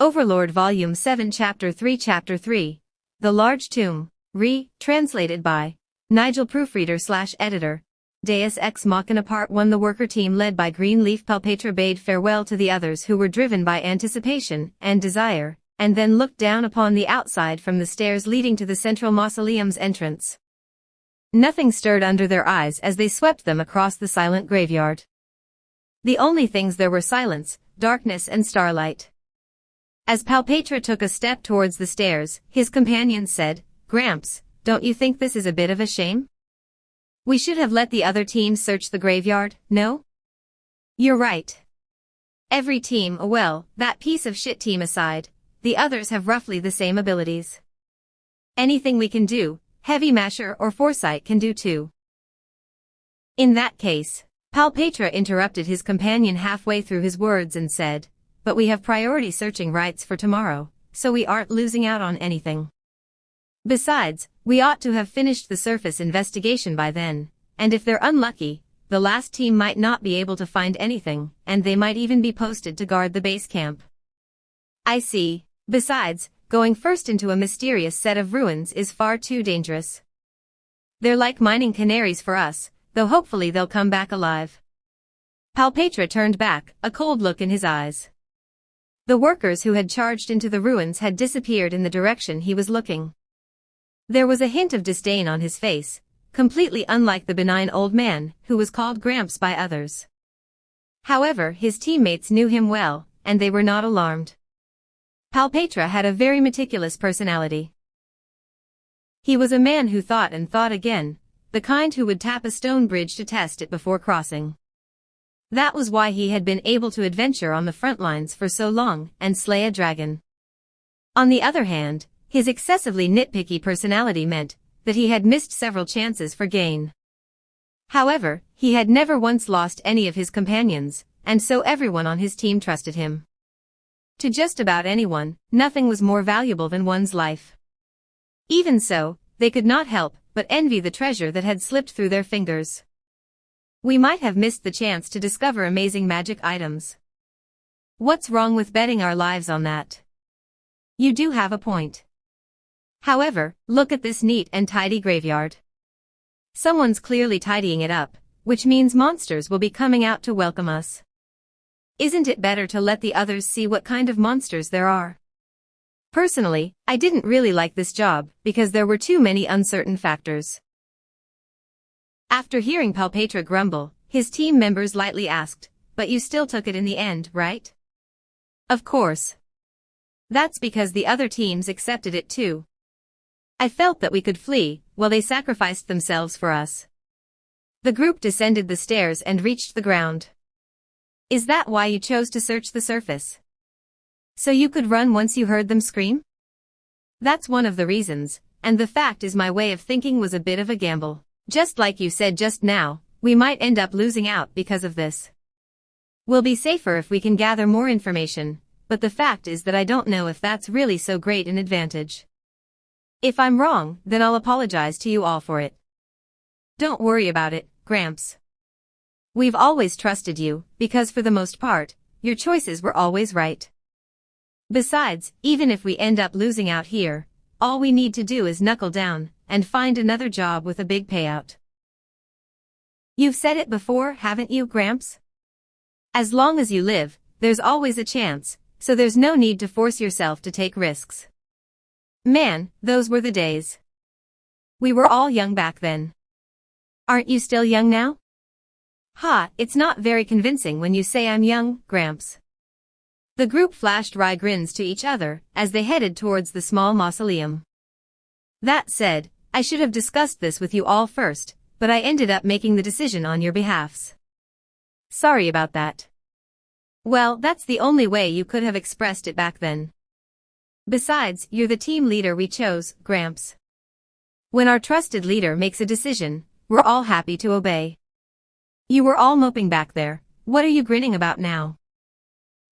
Overlord Volume 7 Chapter 3 The Large Tomb. Translated by Nigel Proofreader/Editor. Deus Ex Machina Part 1. The worker team led by Greenleaf Palpatra bade farewell to the others who were driven by anticipation and desire, and then looked down upon the outside from the stairs leading to the central mausoleum's entrance. Nothing stirred under their eyes as they swept them across the silent graveyard. The only things there were silence, darkness and starlight. As Palpatra took a step towards the stairs, his companion said, "Gramps, don't you think this is a bit of a shame? We should have let the other teams search the graveyard, no?" "You're right. Every team, well, that piece of shit team aside, the others have roughly the same abilities. Anything we can do, Heavy Masher or Foresight can do too." "In that case," Palpatra interrupted his companion halfway through his words and said, "but we have priority searching rights for tomorrow, so we aren't losing out on anything. Besides, we ought to have finished the surface investigation by then, and if they're unlucky, the last team might not be able to find anything, and they might even be posted to guard the base camp." "I see. Besides, going first into a mysterious set of ruins is far too dangerous. They're like mining canaries for us, though hopefully they'll come back alive." Palpatra turned back, a cold look in his eyes. The workers who had charged into the ruins had disappeared in the direction he was looking. There was a hint of disdain on his face, completely unlike the benign old man who was called Gramps by others. However, his teammates knew him well, and they were not alarmed. Palpatra had a very meticulous personality. He was a man who thought and thought again, the kind who would tap a stone bridge to test it before crossing. That was why he had been able to adventure on the front lines for so long and slay a dragon. On the other hand, his excessively nitpicky personality meant that he had missed several chances for gain. However, he had never once lost any of his companions, and so everyone on his team trusted him. To just about anyone, nothing was more valuable than one's life. Even so, they could not help but envy the treasure that had slipped through their fingers. "We might have missed the chance to discover amazing magic items. What's wrong with betting our lives on that?" "You do have a point. However, look at this neat and tidy graveyard. Someone's clearly tidying it up, which means monsters will be coming out to welcome us. Isn't it better to let the others see what kind of monsters there are?" Personally, I didn't really like this job because there were too many uncertain factors. After hearing Palpatra grumble, his team members lightly asked, "But you still took it in the end, right?" "Of course. That's because the other teams accepted it too. I felt that we could flee, while they sacrificed themselves for us." The group descended the stairs and reached the ground. "Is that why you chose to search the surface? So you could run once you heard them scream?" "That's one of the reasons, and the fact is my way of thinking was a bit of a gamble. Just like you said just now, we might end up losing out because of this. We'll be safer if we can gather more information, but the fact is that I don't know if that's really so great an advantage. If I'm wrong, then I'll apologize to you all for it." "Don't worry about it, Gramps. We've always trusted you, because for the most part, your choices were always right. Besides, even if we end up losing out here, all we need to do is knuckle down and find another job with a big payout." "You've said it before, haven't you, Gramps? As long as you live, there's always a chance, so there's no need to force yourself to take risks." Man, those were the days. We were all young back then. Aren't you still young now? "Ha, it's not very convincing when you say I'm young, Gramps." The group flashed wry grins to each other as they headed towards the small mausoleum. "That said, I should have discussed this with you all first, but I ended up making the decision on your behalfs. Sorry about that." "Well, that's the only way you could have expressed it back then. Besides, you're the team leader we chose, Gramps. When our trusted leader makes a decision, we're all happy to obey." "You were all moping back there. What are you grinning about now?"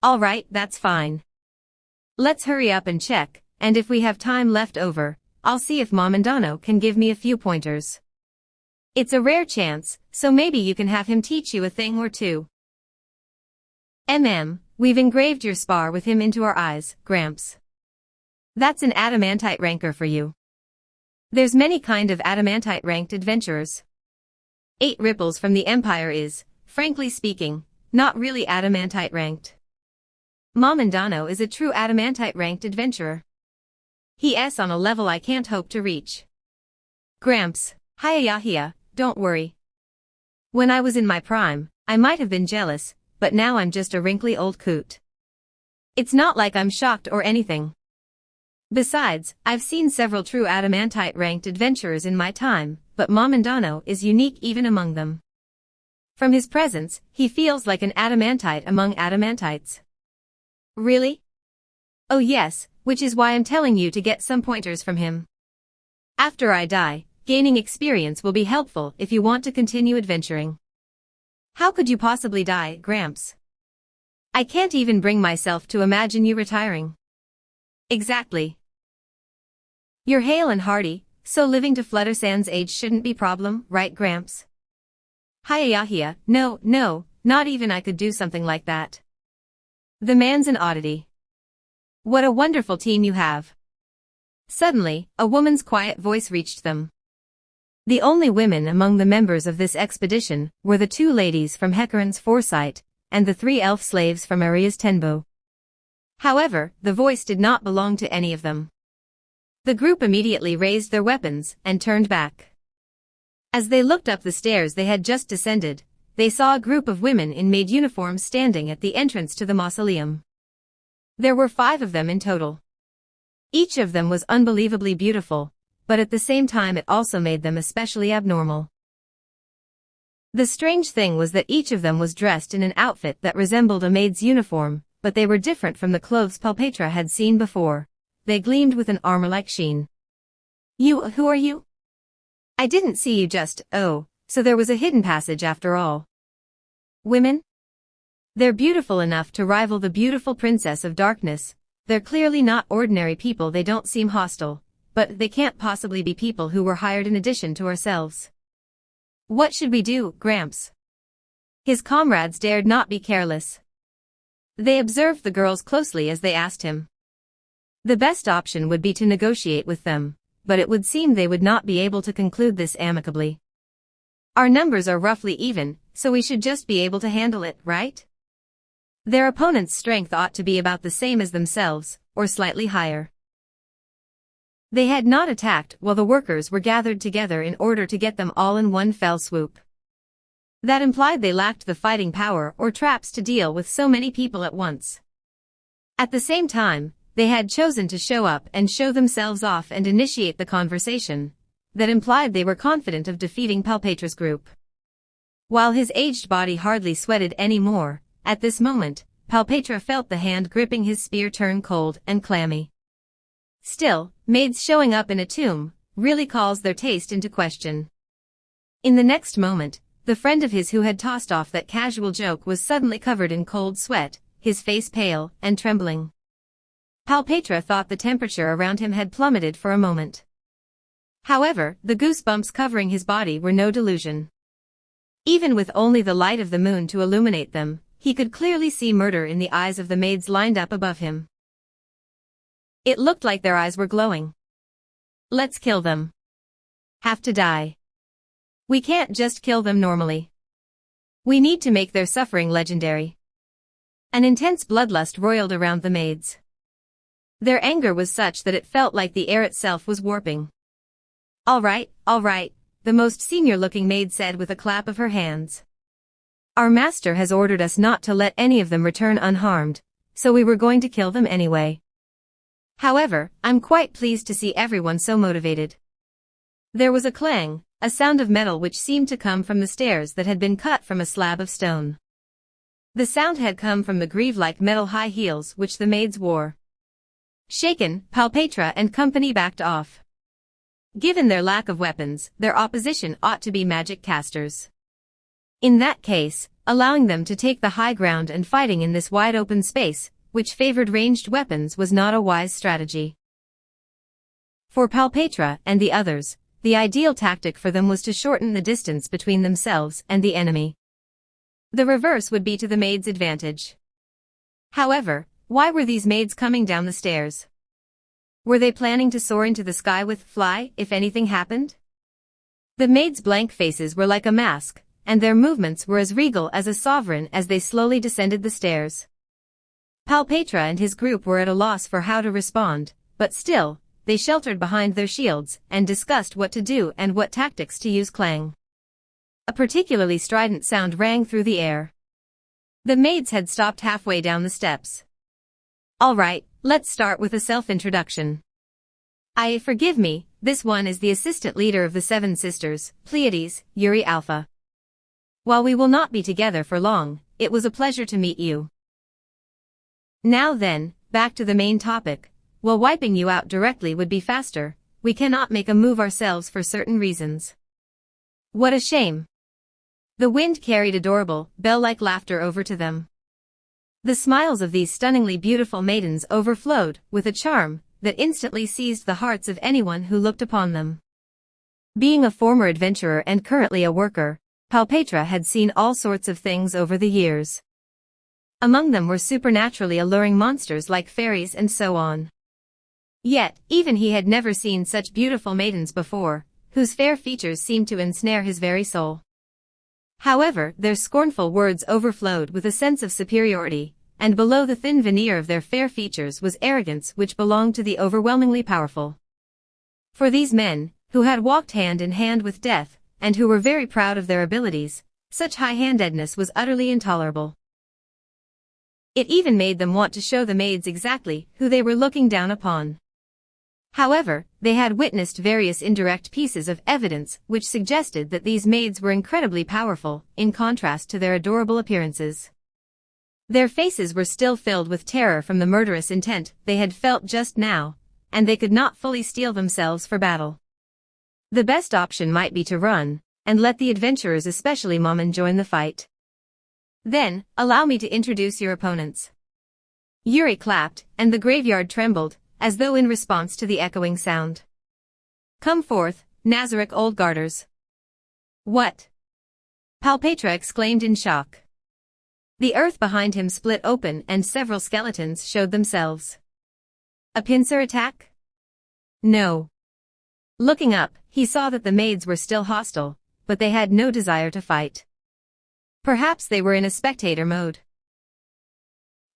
"All right, that's fine. Let's hurry up and check, and if we have time left over, I'll see if Momandano can give me a few pointers. It's a rare chance, so maybe you can have him teach you a thing or two." We've engraved your spar with him into our eyes, Gramps. That's an adamantite ranker for you. There's many kind of adamantite ranked adventurers. 8 ripples from the Empire is, frankly speaking, not really adamantite ranked. Momandano is a true adamantite ranked adventurer. He's on a level I can't hope to reach. Gramps, Hayayahia, don't worry. When I was in my prime, I might have been jealous, but now I'm just a wrinkly old coot. It's not like I'm shocked or anything. Besides, I've seen several true adamantite ranked adventurers in my time, but Momandano is unique even among them. From his presence, he feels like an adamantite among adamantites. Really? Oh yes, which is why I'm telling you to get some pointers from him. After I die, gaining experience will be helpful if you want to continue adventuring. How could you possibly die, Gramps? I can't even bring myself to imagine you retiring. Exactly. You're hale and hearty, so living to Fluttersand's age shouldn't be problem, right, Gramps? Hayayahia, no, not even I could do something like that. The man's an oddity. What a wonderful team you have. Suddenly, a woman's quiet voice reached them. The only women among the members of this expedition were the 2 ladies from Hecarin's Foresight, and the 3 elf slaves from Aria's Tenbo. However, the voice did not belong to any of them. The group immediately raised their weapons and turned back. As they looked up the stairs they had just descended, they saw a group of women in maid uniforms standing at the entrance to the mausoleum. There were 5 of them in total. Each of them was unbelievably beautiful, but at the same time it also made them especially abnormal. The strange thing was that each of them was dressed in an outfit that resembled a maid's uniform, but they were different from the clothes Palpetra had seen before. They gleamed with an armor-like sheen. Who are you? I didn't see you so there was a hidden passage after all. Women? They're beautiful enough to rival the beautiful Princess of Darkness. They're clearly not ordinary people. They don't seem hostile, but they can't possibly be people who were hired in addition to ourselves. What should we do, Gramps? His comrades dared not be careless. They observed the girls closely as they asked him. The best option would be to negotiate with them, but it would seem they would not be able to conclude this amicably. Our numbers are roughly even, so we should just be able to handle it, right? Their opponent's strength ought to be about the same as themselves, or slightly higher. They had not attacked while the workers were gathered together in order to get them all in one fell swoop. That implied they lacked the fighting power or traps to deal with so many people at once. At the same time, they had chosen to show up and show themselves off and initiate the conversation. That implied they were confident of defeating Palpetra's group. While his aged body hardly sweated any more, at this moment, Palpetra felt the hand gripping his spear turn cold and clammy. Still, maids showing up in a tomb really calls their taste into question. In the next moment, the friend of his who had tossed off that casual joke was suddenly covered in cold sweat, his face pale and trembling. Palpetra thought the temperature around him had plummeted for a moment. However, the goosebumps covering his body were no delusion. Even with only the light of the moon to illuminate them, he could clearly see murder in the eyes of the maids lined up above him. It looked like their eyes were glowing. Let's kill them. Have to die. We can't just kill them normally. We need to make their suffering legendary. An intense bloodlust roiled around the maids. Their anger was such that it felt like the air itself was warping. All right, the most senior-looking maid said with a clap of her hands. Our master has ordered us not to let any of them return unharmed, so we were going to kill them anyway. However, I'm quite pleased to see everyone so motivated. There was a clang, a sound of metal which seemed to come from the stairs that had been cut from a slab of stone. The sound had come from the greave-like metal high heels which the maids wore. Shaken, Palpetra and company backed off. Given their lack of weapons, their opposition ought to be magic casters. In that case, allowing them to take the high ground and fighting in this wide open space, which favored ranged weapons, was not a wise strategy. For Palpetra and the others, the ideal tactic for them was to shorten the distance between themselves and the enemy. The reverse would be to the maid's advantage. However, why were these maids coming down the stairs? Were they planning to soar into the sky with fly if anything happened? The maids' blank faces were like a mask, and their movements were as regal as a sovereign as they slowly descended the stairs. Palpetra and his group were at a loss for how to respond, but still, they sheltered behind their shields and discussed what to do and what tactics to use. Clang. A particularly strident sound rang through the air. The maids had stopped halfway down the steps. All right, let's start with a self-introduction. Forgive me, this one is the assistant leader of the Seven Sisters, Pleiades, Yuri Alpha. While we will not be together for long, it was a pleasure to meet you. Now then, back to the main topic. While wiping you out directly would be faster, we cannot make a move ourselves for certain reasons. What a shame. The wind carried adorable, bell-like laughter over to them. The smiles of these stunningly beautiful maidens overflowed with a charm that instantly seized the hearts of anyone who looked upon them. Being a former adventurer and currently a worker, Palpetra had seen all sorts of things over the years. Among them were supernaturally alluring monsters like fairies and so on. Yet, even he had never seen such beautiful maidens before, whose fair features seemed to ensnare his very soul. However, their scornful words overflowed with a sense of superiority, and below the thin veneer of their fair features was arrogance which belonged to the overwhelmingly powerful. For these men, who had walked hand in hand with death, and who were very proud of their abilities, such high-handedness was utterly intolerable. It even made them want to show the maids exactly who they were looking down upon. However, they had witnessed various indirect pieces of evidence which suggested that these maids were incredibly powerful, in contrast to their adorable appearances. Their faces were still filled with terror from the murderous intent they had felt just now, and they could not fully steel themselves for battle. The best option might be to run, and let the adventurers, especially Mammon, join the fight. Then, allow me to introduce your opponents. Yuri clapped, and the graveyard trembled, as though in response to the echoing sound. Come forth, Nazarick Oldgarders. What? Palpetra exclaimed in shock. The earth behind him split open and several skeletons showed themselves. A pincer attack? No. Looking up, he saw that the maids were still hostile, but they had no desire to fight. Perhaps they were in a spectator mode.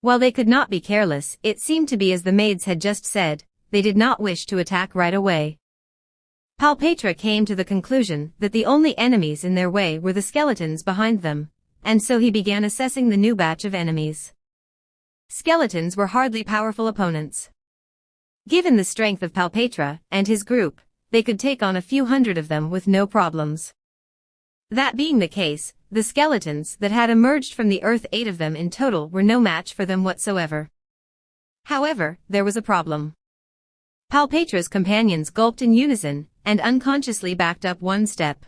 While they could not be careless, it seemed to be as the maids had just said, they did not wish to attack right away. Palpetra came to the conclusion that the only enemies in their way were the skeletons behind them, and so he began assessing the new batch of enemies. Skeletons were hardly powerful opponents. Given the strength of Palpetra and his group, they could take on a few hundred of them with no problems. That being the case, the skeletons that had emerged from the earth, 8 of them in total, were no match for them whatsoever. However, there was a problem. Palpetra's companions gulped in unison, and unconsciously backed up one step.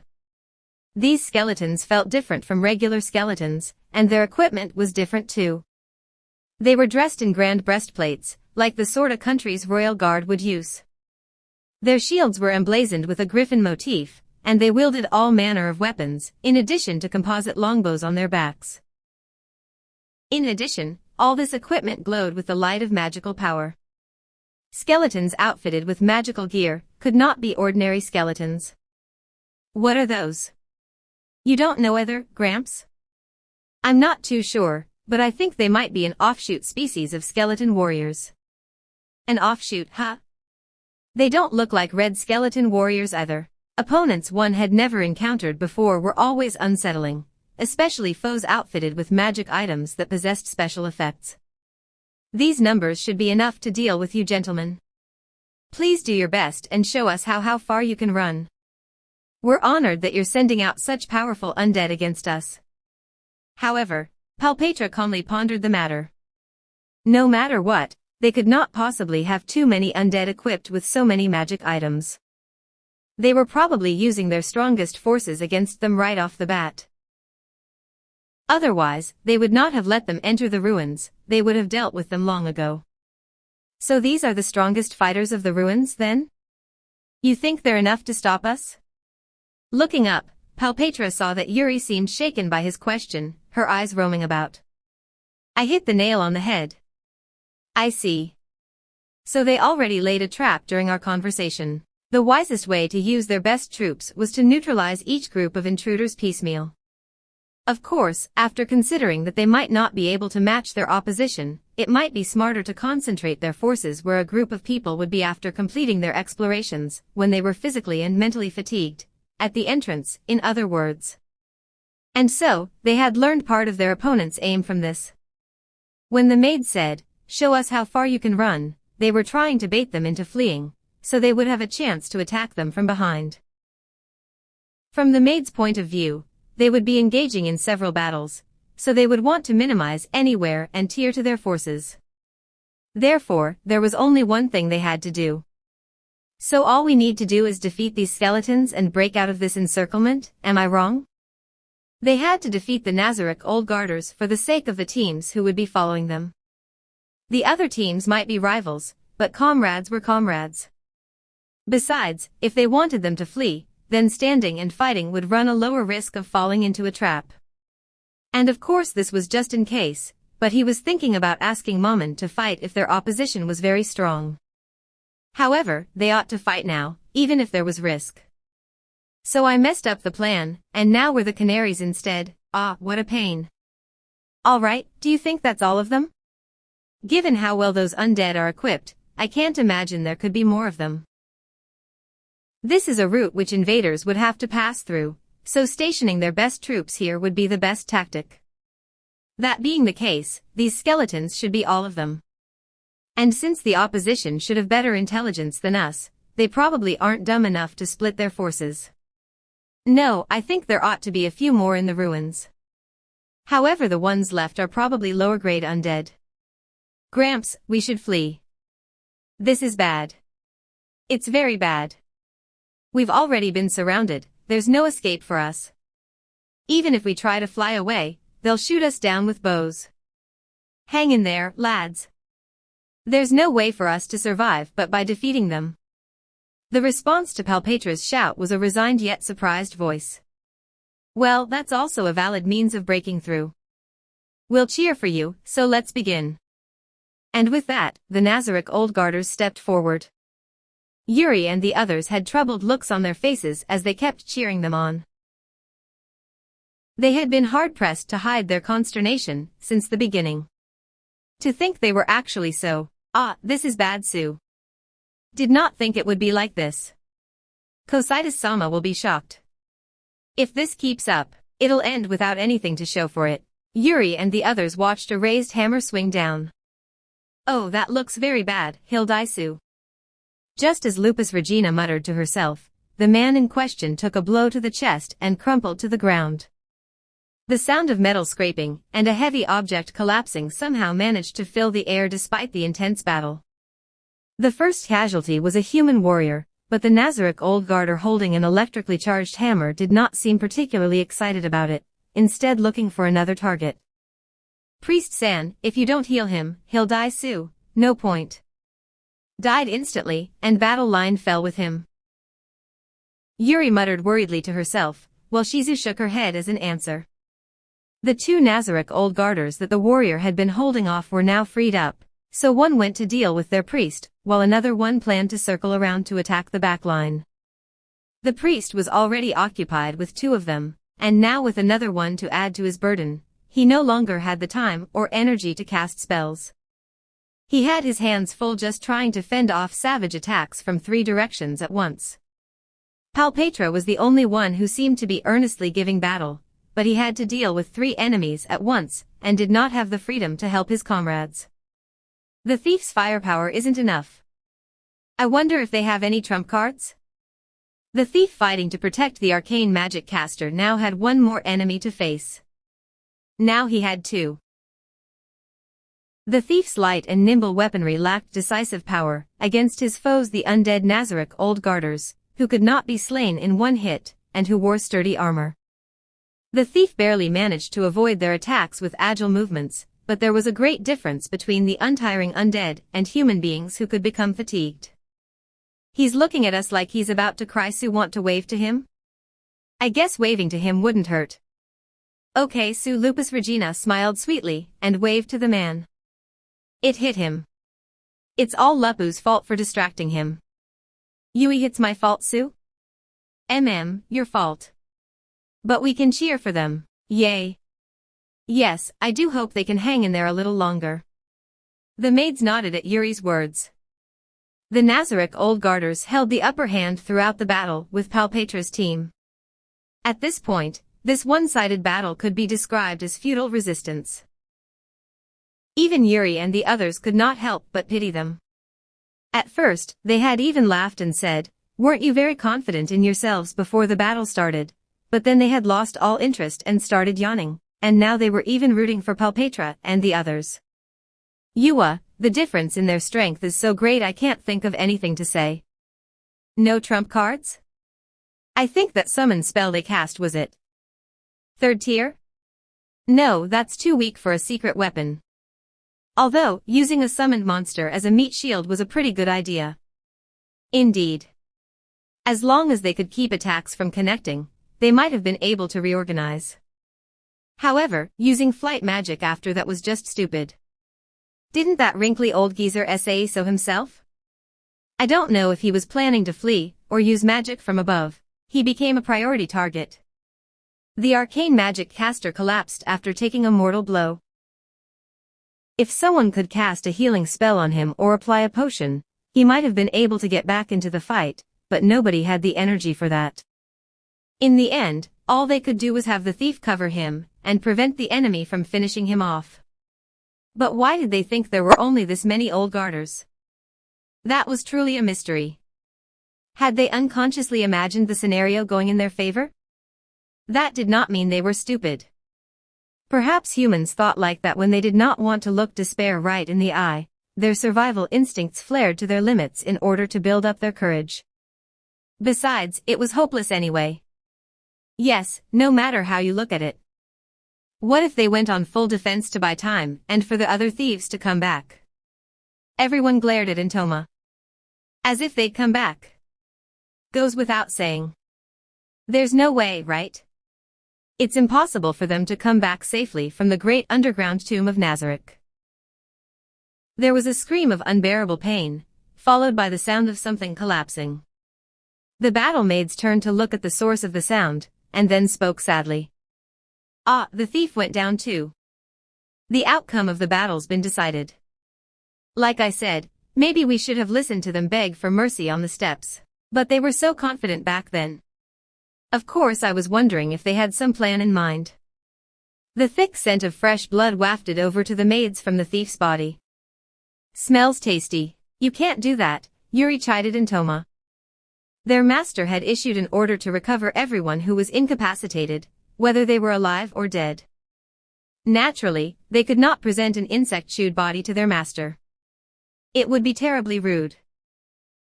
These skeletons felt different from regular skeletons, and their equipment was different too. They were dressed in grand breastplates, like the sort a country's royal guard would use. Their shields were emblazoned with a griffin motif, and they wielded all manner of weapons, in addition to composite longbows on their backs. In addition, all this equipment glowed with the light of magical power. Skeletons outfitted with magical gear could not be ordinary skeletons. What are those? You don't know either, Gramps? I'm not too sure, but I think they might be an offshoot species of skeleton warriors. An offshoot, huh? They don't look like red skeleton warriors either. Opponents one had never encountered before were always unsettling, especially foes outfitted with magic items that possessed special effects. These numbers should be enough to deal with you, gentlemen. Please do your best and show us how far you can run. We're honored that you're sending out such powerful undead against us. However, Palpetra calmly pondered the matter. No matter what, they could not possibly have too many undead equipped with so many magic items. They were probably using their strongest forces against them right off the bat. Otherwise, they would not have let them enter the ruins, they would have dealt with them long ago. So these are the strongest fighters of the ruins, then? You think they're enough to stop us? Looking up, Palpetra saw that Yuri seemed shaken by his question, her eyes roaming about. I hit the nail on the head, I see. So they already laid a trap during our conversation. The wisest way to use their best troops was to neutralize each group of intruders piecemeal. Of course, after considering that they might not be able to match their opposition, it might be smarter to concentrate their forces where a group of people would be after completing their explorations, when they were physically and mentally fatigued. At the entrance, in other words. And so, they had learned part of their opponent's aim from this. When the Maids said, "Show us how far you can run," they were trying to bait them into fleeing, so they would have a chance to attack them from behind. From the Maids' point of view, they would be engaging in several battles, so they would want to minimize any wear and tear to their forces. Therefore, there was only one thing they had to do. So all we need to do is defeat these skeletons and break out of this encirclement, am I wrong? They had to defeat the Nazarick Old Guarders for the sake of the teams who would be following them. The other teams might be rivals, but comrades were comrades. Besides, if they wanted them to flee, then standing and fighting would run a lower risk of falling into a trap. And of course this was just in case, but he was thinking about asking Mammon to fight if their opposition was very strong. However, they ought to fight now, even if there was risk. So I messed up the plan, and now we're the canaries instead. Ah, what a pain. Alright, do you think that's all of them? Given how well those undead are equipped, I can't imagine there could be more of them. This is a route which invaders would have to pass through, so stationing their best troops here would be the best tactic. That being the case, these skeletons should be all of them. And since the opposition should have better intelligence than us, they probably aren't dumb enough to split their forces. No, I think there ought to be a few more in the ruins. However, the ones left are probably lower-grade undead. Gramps, we should flee. This is bad. It's very bad. We've already been surrounded, there's no escape for us. Even if we try to fly away, they'll shoot us down with bows. Hang in there, lads. There's no way for us to survive but by defeating them. The response to Palpetra's shout was a resigned yet surprised voice. Well, that's also a valid means of breaking through. We'll cheer for you, so let's begin. And with that, the Nazarick Old Guarders stepped forward. Yuri and the others had troubled looks on their faces as they kept cheering them on. They had been hard-pressed to hide their consternation since the beginning. To think they were actually so, this is bad, Sue. Did not think it would be like this. Kositas-sama will be shocked. If this keeps up, it'll end without anything to show for it. Yuri and the others watched a raised hammer swing down. Oh, that looks very bad, he'll die, Sue. Just as Lupus Regina muttered to herself, the man in question took a blow to the chest and crumpled to the ground. The sound of metal scraping and a heavy object collapsing somehow managed to fill the air despite the intense battle. The first casualty was a human warrior, but the Nazarick Old Guarder holding an electrically charged hammer did not seem particularly excited about it, instead looking for another target. Priest San, if you don't heal him, he'll die, Sue. No point. Died instantly, and battle line fell with him. Yuri muttered worriedly to herself, while Shizu shook her head as an answer. The two Nazarick Old Guarders that the warrior had been holding off were now freed up, so one went to deal with their priest, while another one planned to circle around to attack the back line. The priest was already occupied with two of them, and now with another one to add to his burden, he no longer had the time or energy to cast spells. He had his hands full just trying to fend off savage attacks from 3 directions at once. Palpetra was the only one who seemed to be earnestly giving battle, but he had to deal with 3 enemies at once, and did not have the freedom to help his comrades. The thief's firepower isn't enough. I wonder if they have any trump cards? The thief fighting to protect the arcane magic caster now had one more enemy to face. Now he had 2. The thief's light and nimble weaponry lacked decisive power against his foes, the undead Nazarick Old Guarders, who could not be slain in one hit, and who wore sturdy armor. The thief barely managed to avoid their attacks with agile movements, but there was a great difference between the untiring undead and human beings who could become fatigued. He's looking at us like he's about to cry. Sue, want to wave to him? I guess waving to him wouldn't hurt. Okay, Sue. Lupus Regina smiled sweetly and waved to the man. It hit him. It's all Lupu's fault for distracting him. Yui, it's my fault, Sue? Your fault. But we can cheer for them. Yay. Yes, I do hope they can hang in there a little longer. The maids nodded at Yuri's words. The Nazarick Old Guarders held the upper hand throughout the battle with Palpetra's team. At this point, this one-sided battle could be described as futile resistance. Even Yuri and the others could not help but pity them. At first, they had even laughed and said, "Weren't you very confident in yourselves before the battle started?" But then they had lost all interest and started yawning, and now they were even rooting for Palpetra and the others. Yua, the difference in their strength is so great I can't think of anything to say. No trump cards? I think that summon spell they cast was it. Third tier? No, that's too weak for a secret weapon. Although, using a summoned monster as a meat shield was a pretty good idea. Indeed. As long as they could keep attacks from connecting, they might have been able to reorganize. However, using flight magic after that was just stupid. Didn't that wrinkly old geezer say so himself? I don't know if he was planning to flee, or use magic from above. He became a priority target. The arcane magic caster collapsed after taking a mortal blow. If someone could cast a healing spell on him or apply a potion, he might have been able to get back into the fight, but nobody had the energy for that. In the end, all they could do was have the thief cover him, and prevent the enemy from finishing him off. But why did they think there were only this many old guarders? That was truly a mystery. Had they unconsciously imagined the scenario going in their favor? That did not mean they were stupid. Perhaps humans thought like that when they did not want to look despair right in the eye. Their survival instincts flared to their limits in order to build up their courage. Besides, it was hopeless anyway. Yes, no matter how you look at it. What if they went on full defense to buy time, and for the other thieves to come back? Everyone glared at Intoma. As if they'd come back. Goes without saying. There's no way, right? It's impossible for them to come back safely from the great underground tomb of Nazarick. There was a scream of unbearable pain, followed by the sound of something collapsing. The battle maids turned to look at the source of the sound, and then spoke sadly. Ah, the thief went down too. The outcome of the battle's been decided. Like I said, maybe we should have listened to them beg for mercy on the steps. But they were so confident back then. Of course I was wondering if they had some plan in mind. The thick scent of fresh blood wafted over to the maids from the thief's body. Smells tasty. You can't do that, Yuri chided Intoma. Their master had issued an order to recover everyone who was incapacitated, whether they were alive or dead. Naturally, they could not present an insect-chewed body to their master. It would be terribly rude.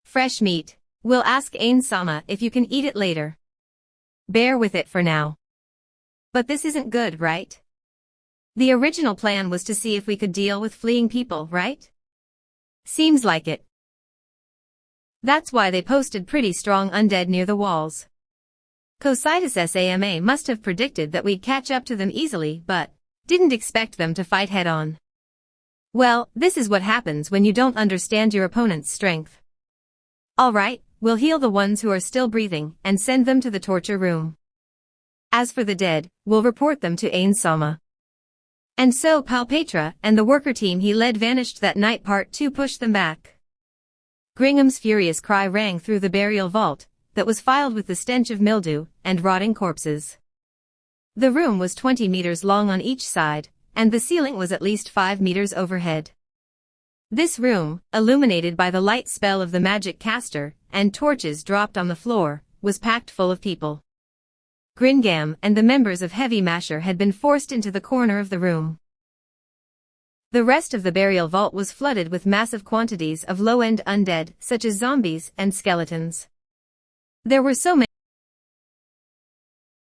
Fresh meat. We'll ask Ain-sama if you can eat it later. Bear with it for now. But this isn't good, right? The original plan was to see if we could deal with fleeing people, right? Seems like it. That's why they posted pretty strong undead near the walls. Cositus Sama must have predicted that we'd catch up to them easily, but didn't expect them to fight head-on. Well, this is what happens when you don't understand your opponent's strength. All right. We'll heal the ones who are still breathing and send them to the torture room. As for the dead, we'll report them to Ain-sama. And so Palpetra and the worker team he led vanished that night. Part 2 pushed them back. Gringham's furious cry rang through the burial vault that was filled with the stench of mildew and rotting corpses. The room was 20 meters long on each side, and the ceiling was at least 5 meters overhead. This room, illuminated by the light spell of the magic caster, and torches dropped on the floor, was packed full of people. Gringam and the members of Heavy Masher had been forced into the corner of the room. The rest of the burial vault was flooded with massive quantities of low-end undead, such as zombies and skeletons. There were so many